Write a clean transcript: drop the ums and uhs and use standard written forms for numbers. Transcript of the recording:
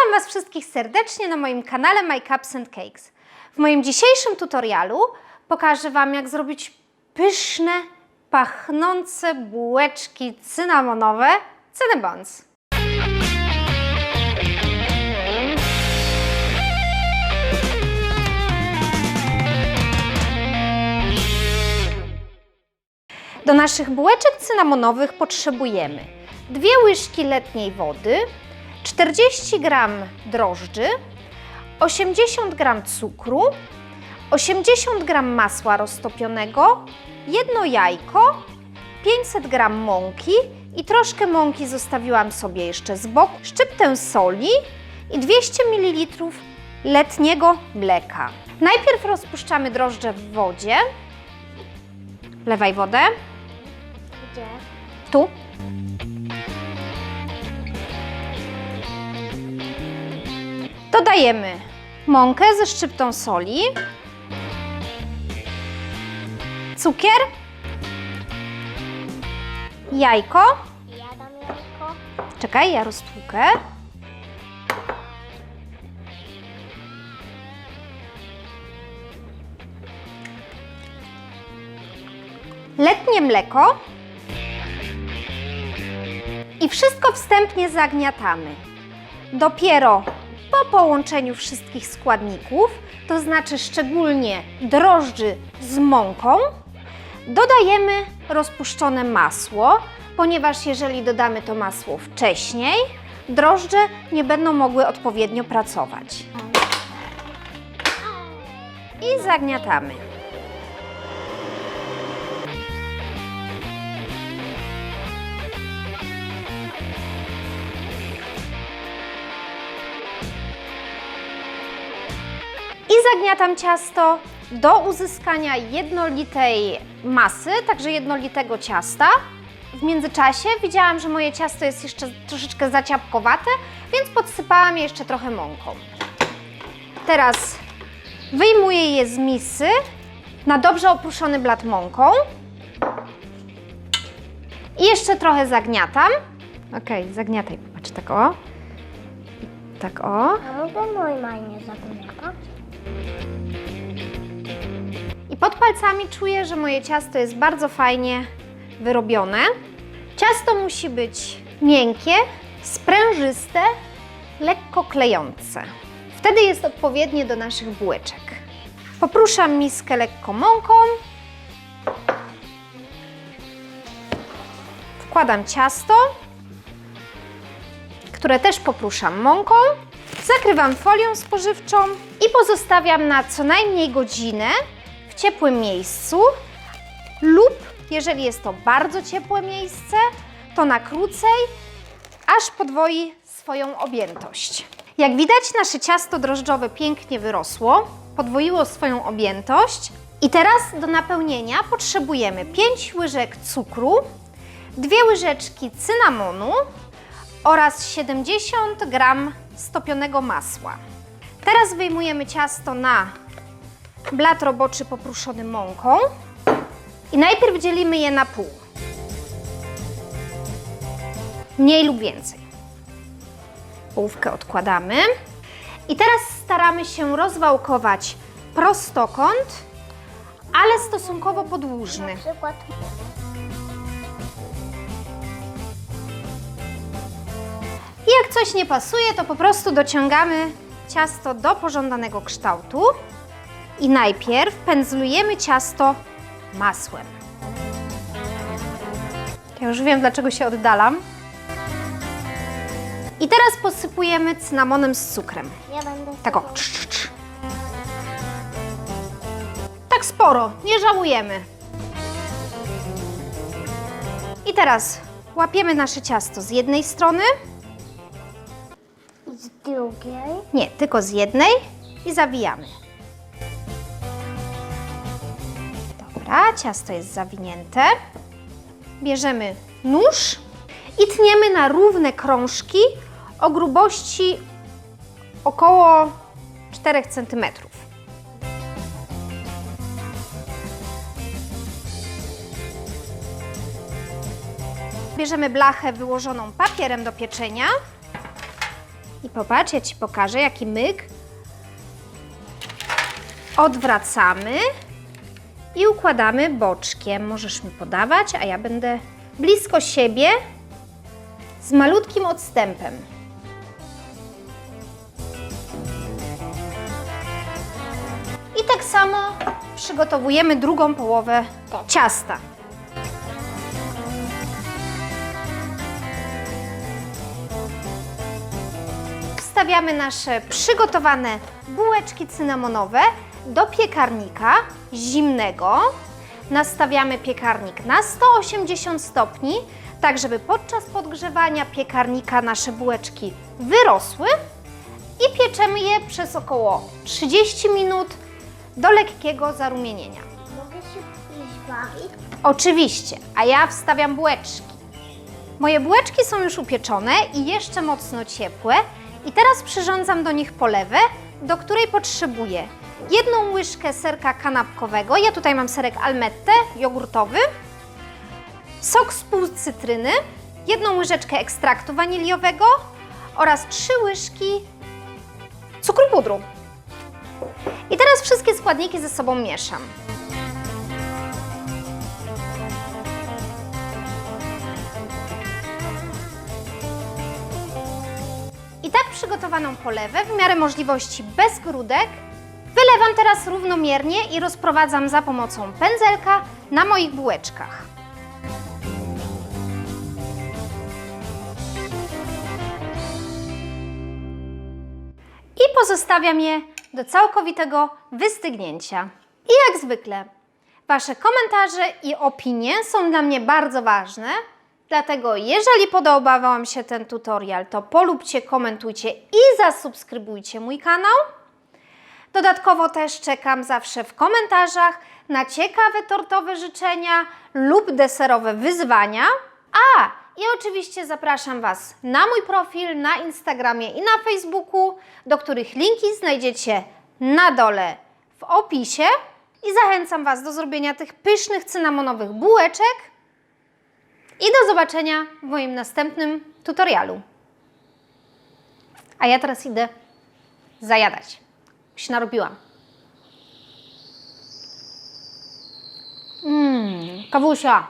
Witam Was wszystkich serdecznie na moim kanale My Cups and Cakes. W moim dzisiejszym tutorialu pokażę Wam, jak zrobić pyszne, pachnące bułeczki cynamonowe Cinnabons. Do naszych bułeczek cynamonowych potrzebujemy 2 łyżki letniej wody, 40 g drożdży, 80 g cukru, 80 g masła roztopionego, 1 jajko, 500 g mąki i troszkę mąki zostawiłam sobie jeszcze z boku, szczyptę soli i 200 ml letniego mleka. Najpierw rozpuszczamy drożdże w wodzie. Wlewaj wodę. Gdzie? Tu. Dodajemy mąkę ze szczyptą soli, cukier, jajko. Ja dam jajko. Czekaj, ja roztłukę. Letnie mleko. I wszystko wstępnie zagniatamy. Dopiero po połączeniu wszystkich składników, to znaczy szczególnie drożdży z mąką, dodajemy rozpuszczone masło, ponieważ jeżeli dodamy to masło wcześniej, drożdże nie będą mogły odpowiednio pracować. I zagniatamy. I zagniatam ciasto do uzyskania jednolitej masy, także jednolitego ciasta. W międzyczasie widziałam, że moje ciasto jest jeszcze troszeczkę zaciapkowate, więc podsypałam je jeszcze trochę mąką. Teraz wyjmuję je z misy na dobrze oprószony blat mąką. I jeszcze trochę zagniatam. Ok, zagniataj, popatrz, tak o. Tak o. A mogę normalnie zagniatać? I pod palcami czuję, że moje ciasto jest bardzo fajnie wyrobione. Ciasto musi być miękkie, sprężyste, lekko klejące. Wtedy jest odpowiednie do naszych bułeczek. Popruszam miskę lekko mąką. Wkładam ciasto, które też popruszam mąką. Zakrywam folią spożywczą i pozostawiam na co najmniej godzinę w ciepłym miejscu lub, jeżeli jest to bardzo ciepłe miejsce, to na krócej, aż podwoi swoją objętość. Jak widać, nasze ciasto drożdżowe pięknie wyrosło, podwoiło swoją objętość i teraz do napełnienia potrzebujemy 5 łyżek cukru, 2 łyżeczki cynamonu oraz 70 g stopionego masła. Teraz wyjmujemy ciasto na blat roboczy popruszony mąką i najpierw dzielimy je na pół. Mniej lub więcej. Połówkę odkładamy. I teraz staramy się rozwałkować prostokąt, ale stosunkowo podłużny. Na przykład I jak coś nie pasuje, to po prostu dociągamy ciasto do pożądanego kształtu i najpierw pędzlujemy ciasto masłem. Ja już wiem, dlaczego się oddalam. I teraz posypujemy cynamonem z cukrem. ja będę... Tak o. Tak sporo, nie żałujemy. I teraz łapiemy nasze ciasto z jednej strony. I z drugiej. Nie, tylko z jednej i zawijamy. Dobra, ciasto jest zawinięte. Bierzemy nóż i tniemy na równe krążki o grubości około 4 cm. Bierzemy blachę wyłożoną papierem do pieczenia. I popatrz, ja Ci pokażę, jaki myk. Odwracamy i układamy boczkiem. Możesz mi podawać, a ja będę blisko siebie z malutkim odstępem. I tak samo przygotowujemy drugą połowę ciasta. Wstawiamy nasze przygotowane bułeczki cynamonowe do piekarnika zimnego. Nastawiamy piekarnik na 180 stopni, tak żeby podczas podgrzewania piekarnika nasze bułeczki wyrosły i pieczemy je przez około 30 minut do lekkiego zarumienienia. Mogę się iść bawić? Oczywiście, a ja wstawiam bułeczki. Moje bułeczki są już upieczone i jeszcze mocno ciepłe i teraz przyrządzam do nich polewę, do której potrzebuję 1 łyżkę serka kanapkowego, ja tutaj mam serek Almette jogurtowy, sok z pół cytryny, 1 łyżeczkę ekstraktu waniliowego oraz 3 łyżki cukru pudru. I teraz wszystkie składniki ze sobą mieszam. I tak przygotowaną polewę, w miarę możliwości bez grudek, wylewam teraz równomiernie i rozprowadzam za pomocą pędzelka na moich bułeczkach. I pozostawiam je do całkowitego wystygnięcia. I jak zwykle, Wasze komentarze i opinie są dla mnie bardzo ważne, dlatego jeżeli podobał Wam się ten tutorial, to polubcie, komentujcie i zasubskrybujcie mój kanał. Dodatkowo też czekam zawsze w komentarzach na ciekawe tortowe życzenia lub deserowe wyzwania. I oczywiście zapraszam Was na mój profil na Instagramie i na Facebooku, do których linki znajdziecie na dole w opisie. I zachęcam Was do zrobienia tych pysznych cynamonowych bułeczek. I do zobaczenia w moim następnym tutorialu. A ja teraz idę zajadać. Już narobiłam. Kawusia.